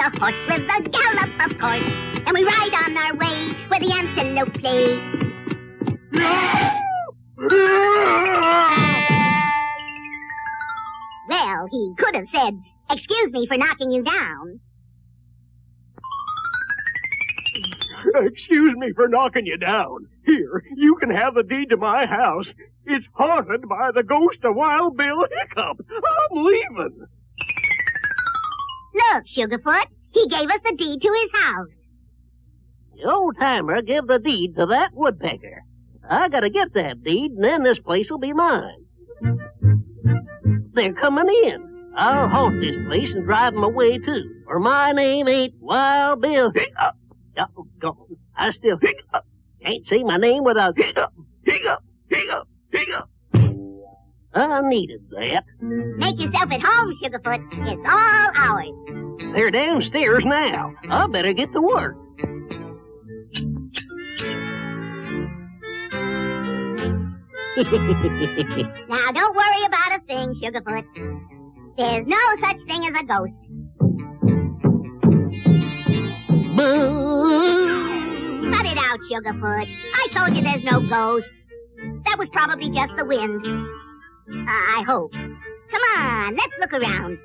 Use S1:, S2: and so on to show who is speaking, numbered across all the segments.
S1: a horse with a gallop, of course, and we ride on our way where the antelope play. Well, he could have said, "Excuse me for knocking you down."
S2: Excuse me for knocking you down. Here, you can have the deed to my house. It's haunted by the ghost of Wild Bill Hiccup. I'm leaving.
S1: Look, Sugarfoot, he gave us the deed to his house.
S3: The old-timer give the deed to that woodpecker. I gotta get that deed, and then this place will be mine. They're coming in. I'll haunt this place and drive 'em away, too, or my name ain't Wild Bill Hiccup. Oh, gone. I still hiccup. Can't say my name without hiccup, hiccup, hiccup, hiccup. I needed that.
S1: Make yourself at home, Sugarfoot. It's all ours.
S3: They're downstairs now. I better get to work.
S1: Now, don't worry about a thing, Sugarfoot. There's no such thing as a ghost. Cut it out, Sugarfoot. I told you there's no ghost. That was probably just the wind. I hope. Come on, let's look around.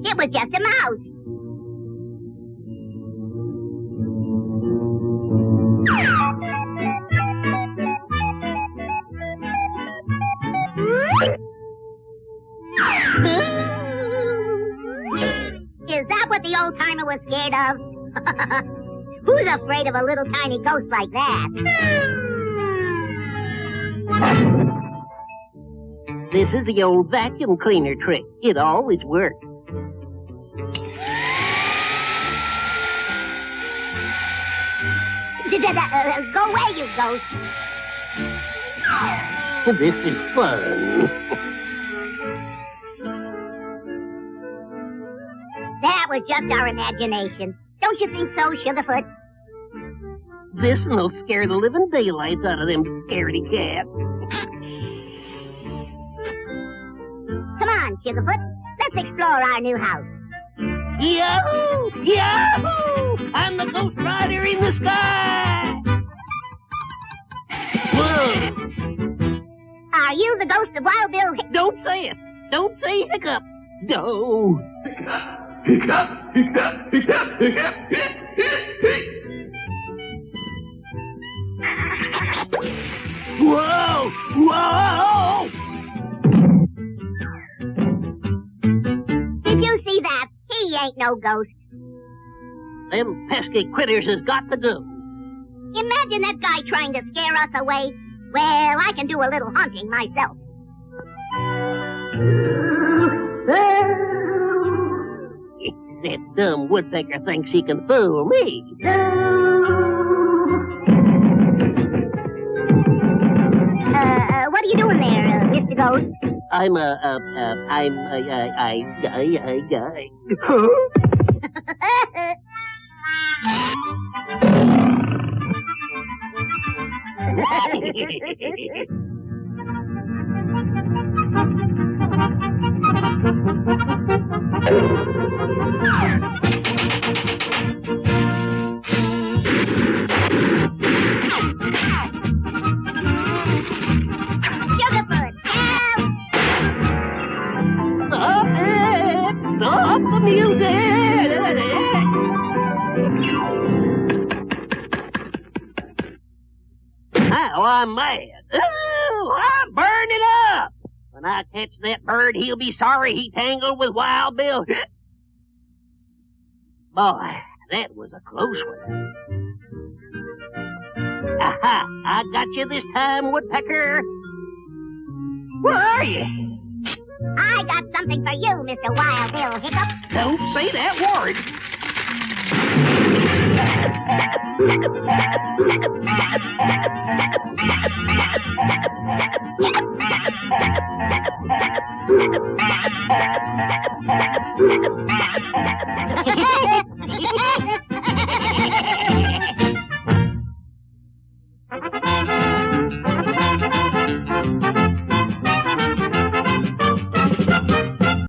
S1: It was just a mouse. Is that what the old-timer was scared of? Who's afraid of a little tiny ghost like that?
S3: This is the old vacuum cleaner trick. It always works.
S1: Go away, you ghost.
S3: This is fun.
S1: That was just our imagination. Don't you think so, Sugarfoot?
S3: This'll scare the living daylights out of them scaredy cats.
S1: Come on, Sugarfoot. Let's explore our new house.
S3: Yahoo! Yahoo! I'm the Ghost Rider in the sky! Whoa!
S1: Are you the ghost of Wild Bill Hiccup?
S3: Don't say it! Don't say Hiccup! No!
S2: Hiccup, hiccup, hiccup, hiccup,
S3: Whoa! Whoa!
S1: Did you see that? He ain't no ghost.
S3: Them pesky critters has got to go.
S1: Imagine that guy trying to scare us away. Well, I can do a little hunting myself.
S3: That dumb woodpecker thinks he can fool me.
S1: What are you doing there, Mr. Ghost?
S3: I'm
S1: Sugarfoot, help!
S3: Stop it! Stop the music! Now I'm mad. Oh, I'm burning up! When I catch that bird, he'll be sorry he tangled with Wild Bill. Boy, that was a close one. Aha! I got you this time, woodpecker. Where are you?
S1: I got something for you, Mr. Wild Bill Hiccup.
S3: Don't say that word.